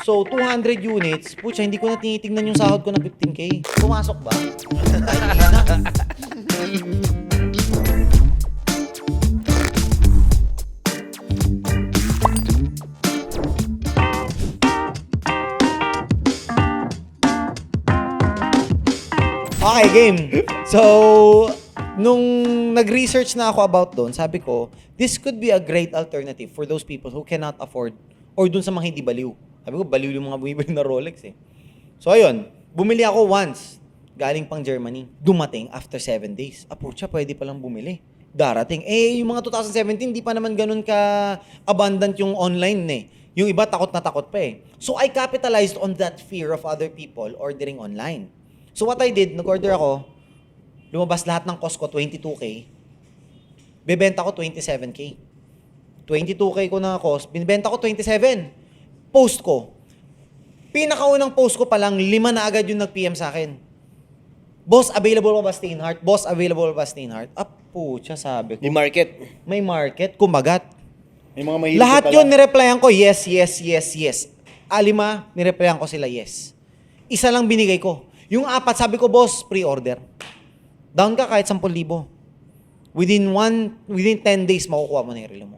So, 200 units, putya, hindi ko na tinitingnan yung sahod ko na 15K. Pumasok ba? Ay, hindi na. Okay, game. So, nung nag-research na ako about doon, sabi ko, this could be a great alternative for those people who cannot afford or dun sa mga hindi baliw. Sabi ko, baliw yung mga bumibili na Rolex eh. So, ayun. Bumili ako once. Galing pang Germany. Dumating after 7 days. Apurcha, pwede palang bumili. Darating. Eh, yung mga 2017, di pa naman ganun ka-abundant yung online eh. Yung iba, takot na takot pa eh. So, I capitalized on that fear of other people ordering online. So what I did, nag-order ako, lumabas lahat ng cost ko, 22K. Bebenta ko 27K. 22K ko na cost, binibenta ko 27. Post ko. Pinakaunang post ko pa lang, 5 na agad yung nag-PM sa akin. Boss, available ba Steinhardt? Boss, available ba Steinhardt? Pucha, sabi ko. May market. May market, kumagat. May mga mahilig Lahat ka pala. yun, nireplyan ko, yes, yes, yes, yes. 5, nireplyan ko sila, yes. Isa lang binigay ko. Yung 4, sabi ko, boss, pre-order. Down ka kahit 10,000. Within 10 days, makukuha mo na yung relo mo.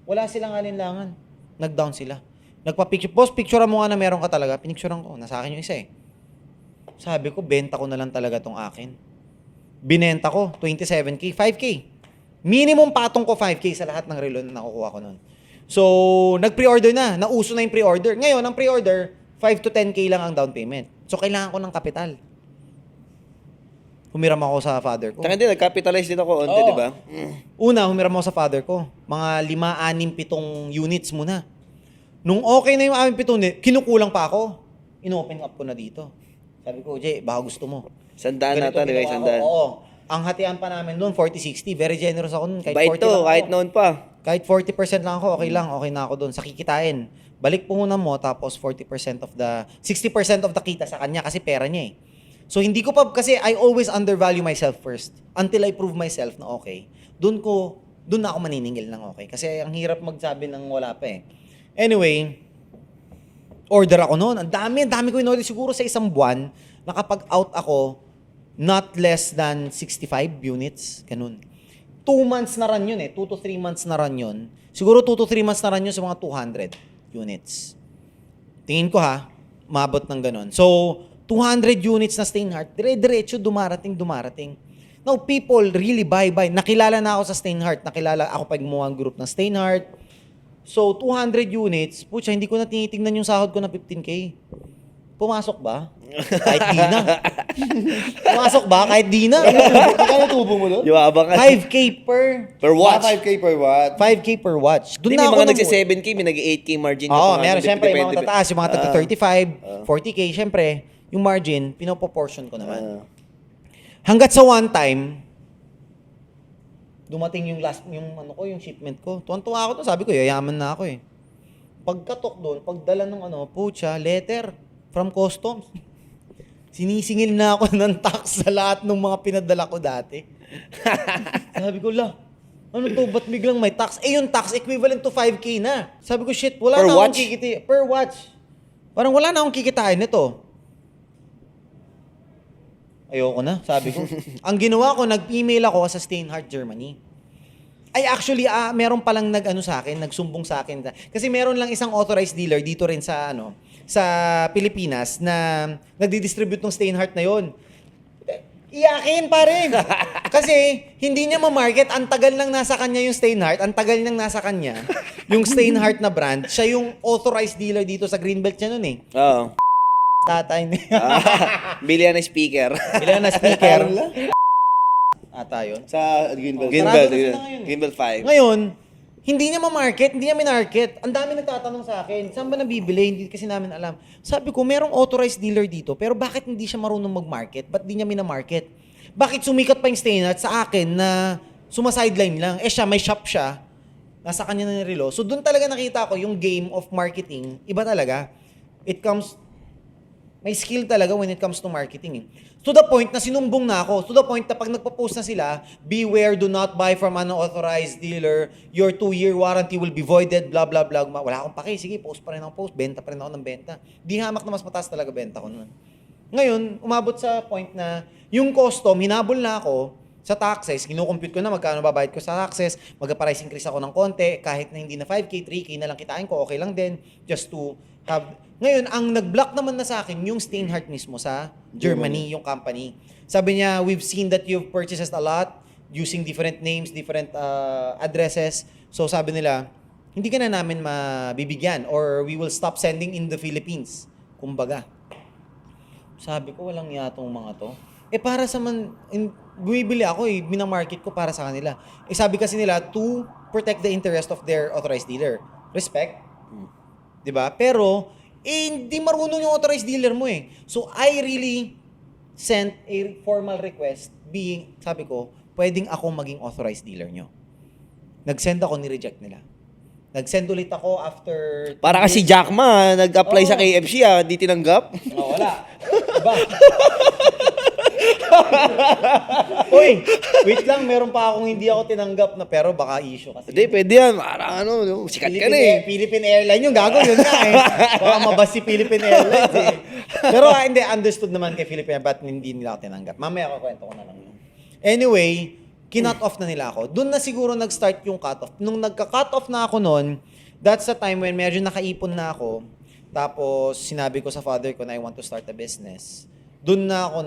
Wala silang alinlangan. Nag-down sila. Nagpa-picture. Boss, picturean mo nga na meron ka talaga. Pinicturean ko. Nasa akin yung isa eh. Sabi ko, benta ko na lang talaga tong akin. Binenta ko, 27K, 5K. Minimum patong ko 5K sa lahat ng relo na nakukuha ko nun. So, nag-pre-order na. Nauso na yung pre-order. Ngayon, ang pre-order, 5 to 10K lang ang down payment. So, kailangan ko ng kapital. Humiram ako sa father ko. Taka din, nag-capitalize din ako onte, Oo. di ba? Una, humiram ako sa father ko. Mga 5, 6, 7 units muna. Nung okay na yung 6, 7 units, kinukulang pa ako. In-open up ko na dito. Sabi ko, Jay, baka gusto mo. Sandaan Ganito nata, di ba? ginawa ko. Sandaan. Oo. Ang hatian pa namin noon, 40-60. Very generous ako noon. Kahit Bait 40 to, lang ako. kahit noon pa. Kahit 40% lang ako, okay lang. Okay na ako doon. Sa kikitain. Balik puhunan mo, tapos 60% of the kita sa kanya kasi pera niya eh. So hindi ko pa, kasi I always undervalue myself first. Until I prove myself na okay. Doon na ako maniningil ng okay. Kasi ang hirap magsabi ng wala pa eh. Anyway, order ako noon. Ang dami ko in-order. Siguro sa isang buwan, nakapag-out ako not less than 65 units. Ganun. 2 months na run yun eh. 2 to 3 months na run yun. Siguro 2 to 3 months na run yun sa mga 200 units. Tingin ko ha, mabot ng ganun. So, 200 units na Steinhardt, dire-diretso dumarating. Now, people really buy. Nakilala na ako sa Steinhardt. Nakilala ako pag gumawa ng group ng Steinhardt. So, 200 units, putya, hindi ko na tinitingnan yung sahod ko na 15K. Pumasok ba? Kahit di na. Pumasok ba? Kahit di na. Magkano tubo mo doon? Yabang ka. 5K per watch. 5K per watt. 5K per watch. Hindi, may mga nagsi-7K, may nag-8K margin. Oo, pa nga. meron. Siyempre, yung mga Depende- tataas, yung mga taga 35, 40K, siyempre, yung margin, pinoproportion ko naman. Hanggat sa one time, dumating yung yung shipment ko. Tuwan-tuwa ako to, sabi ko, yayaman na ako eh. Pagkatok doon, pagdala ng putya, letter from customs. Sinisingil na ako ng tax sa lahat ng mga pinadala ko dati. Sabi ko, ano to, ba't biglang may tax? Eh, yung tax equivalent to 5K na. Sabi ko, shit, wala Per na watch? akong kikitain. Per watch. Parang wala na akong kikitain nito. Ayoko na, sabi ko. Ang ginawa ko, nag-email ako sa Steinhardt, Germany. Ay, actually, meron palang nagsumbong sa akin. Kasi meron lang isang authorized dealer dito rin sa Pilipinas na nagdi-distribute ng Steinhardt na yon. Iyakin pa rin. Kasi hindi niya ma-market. Ang tagal nang nasa kanya yung Steinhardt. Ang tagal nang nasa kanya yung Steinhardt na brand. Siya yung authorized dealer dito sa Greenbelt niya nun eh. Oo. Tatay niya. Bilhan na speaker. Ilan na speaker. Ata yun. Sa Greenbelt. Sarado na sila ngayon eh. Greenbelt 5. Ngayon, hindi niya ma-market, hindi niya minarket. Ang dami nagtatanong sa akin, saan ba nabibili? Hindi kasi namin alam. Sabi ko, merong authorized dealer dito, pero bakit hindi siya marunong mag-market? Ba't di niya minamarket? Bakit sumikat pa yung Steinhardt sa akin na sumasideline lang? Eh siya, may shop siya. Nasa kanya na yung relo. So doon talaga nakita ko yung game of marketing. Iba talaga. It comes May skill talaga when it comes to marketing. Eh. To the point na sinumbong na ako. To the point na pag nagpo-post na sila, beware, do not buy from an unauthorized dealer. Your 2-year warranty will be voided, blah, blah, blah. Wala akong pake. Sige, post pa rin ako post. Benta pa rin ako ng benta. Di hamak na mas mataas talaga benta ko nun. Ngayon, umabot sa point na yung custom, hinabol na ako sa taxes. Kinukompute ko na magkano babayad ko sa taxes. Mag-price increase ako ng konti. Kahit na hindi na 5K, 3K na lang kitain ko, okay lang din. Just to have... Ngayon, ang nag-block naman na sa akin, yung Steinhardt mismo sa Germany, yung company. Sabi niya, we've seen that you've purchased a lot using different names, different addresses. So sabi nila, hindi ka na namin mabibigyan or we will stop sending in the Philippines. Kumbaga. Sabi ko, walang yatong mga to. Para sa bumibili ako minamarket ko para sa kanila. Sabi kasi nila, to protect the interest of their authorized dealer. Respect. 'Di ba? Pero, hindi marunong yung authorized dealer mo eh. So, I really sent a formal request sabi ko, pwedeng ako maging authorized dealer nyo. Nag-send ako, ni-reject nila. Nag-send ulit ako after... Para kasi Jack Ma, nag-apply sa KFC di tinanggap. Wala. Diba? Uy, wait lang, meron pa akong hindi ako tinanggap na pero baka issue kasi. Hindi, pwede yan. Parang sikat ka na eh. Philippine Airlines yung gago yun na eh. Baka mabas si Philippine Airlines eh. Pero hindi, understood naman kay Philippine but hindi nila ako tinanggap. Mamaya ako kwento ko na lang yun. Anyway, kinut off na nila ako. Doon na siguro nag-start yung cut off. Nung nagka-cut off na ako noon, that's the time when medyo nakaipon na ako. Tapos sinabi ko sa father ko na I want to start a business. Doon na ako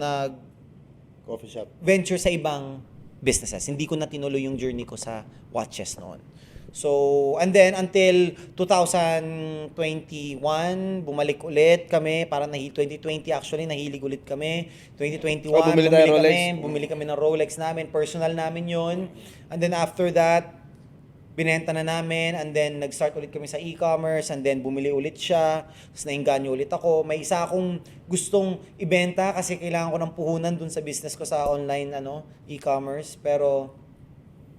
Coffee shop. venture sa ibang businesses. Hindi ko na tinuloy yung journey ko sa watches noon. So, and then until 2021, bumalik ulit kami. Parang 2020 actually, nahilig ulit kami. 2021, bumili tayo Rolex. bumili kami ng Rolex namin. Personal namin yon. And then after that, binenta na namin, and then nag-start ulit kami sa e-commerce, and then bumili ulit siya, tapos nainganyo ulit ako. May isa akong gustong ibenta kasi kailangan ko ng puhunan dun sa business ko sa online e-commerce, pero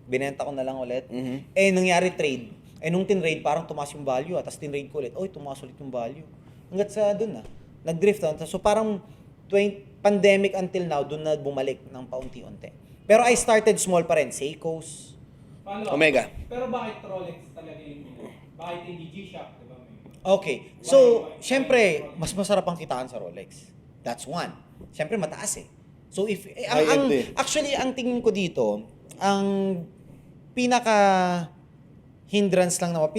binenta ko na lang ulit. Nangyari trade. Nung tinrade, parang tumaas yung value, tapos tinrade ko ulit, tumaas ulit yung value. Hanggat sa dun nag-drift on. So parang pandemic until now, dun na bumalik ng paunti-unti. Pero I started small pa rin, Seiko's, Omega. Pero bakit Rolex talaga yung bakit hindi G-Shock, di ba? Okay. So, syempre, mas masarap ang kitaan sa Rolex. That's one. Syempre, mataas eh. So, actually, ang tingin ko dito, ang hindrance lang naman,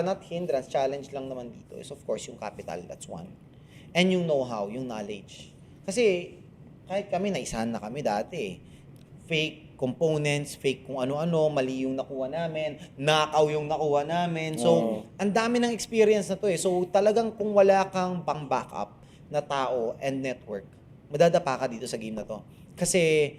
not hindrance, challenge lang naman dito is of course yung capital, that's one. And yung know-how, yung knowledge. Kasi, kahit kami, naisahan na kami dati eh. Fake components, fake kung ano-ano, mali yung nakuha namin, nakaw yung nakuha namin. So, ang dami ng experience na to eh. So, talagang kung wala kang pang-backup na tao and network, madadapa ka dito sa game na to. Kasi,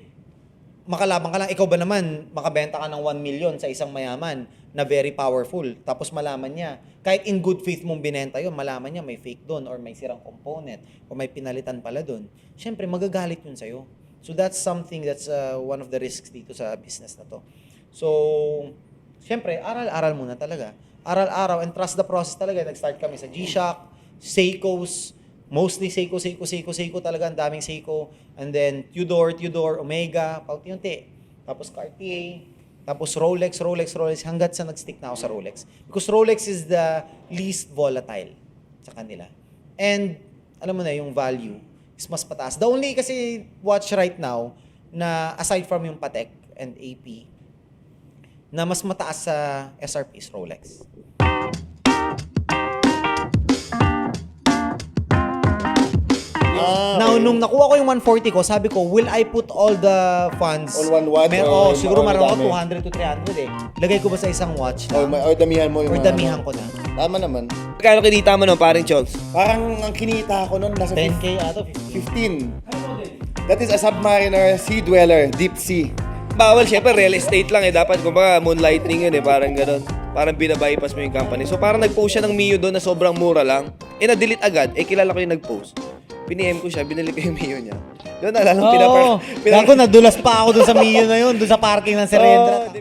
makalabang ka lang, ikaw ba naman, makabenta ka ng 1 million sa isang mayaman na very powerful, tapos malaman niya, kahit in good faith mong binenta yun, malaman niya may fake doon or may sirang component o may pinalitan pala doon. Siyempre, magagalit yun sa'yo. So that's something that's one of the risks dito sa business na to. So, siyempre, aral-aral muna talaga. Aral-araw and trust the process talaga. Nag-start kami sa G-Shock, Seiko's, mostly Seiko talaga, ang daming Seiko. And then Tudor, Omega, paunti-unti. Tapos Cartier, tapos Rolex, hanggat sa nag-stick na ako sa Rolex. Because Rolex is the least volatile sa kanila. And, alam mo na, yung value is mas pataas. The only kasi watch right now na aside from yung Patek and AP na mas mataas sa SRP is Rolex. Now, nung nakuha ko yung 140 ko, sabi ko, will I put all the funds? All one watch? Or siguro maroon dami? ako 200 to 300 eh. Lagay ko ba sa isang watch Or lang? damihan mo yung Or mga- damihan ko na. Tama naman. Kano kinita mo nun, paring Chogs? Parang ang kinita ko nun, nasa 10K ato, 15. 15. That is a Submariner Sea Dweller, Deep Sea. Bawal, syempre, real estate lang eh. Dapat, kumbaga, moonlighting yun eh. Parang gano'n. Parang binabypass mo yung company. So, parang nag-post siya ng Mio doon na sobrang mura lang. Na-delete agad. Kilala ko yung nag-post. Pini-M ko siya, binili ko yung Mio niya. Doon, alala ko, Oo. Gago, nadulas pa ako doon sa Mio na yun, doon sa parking ng Serendra.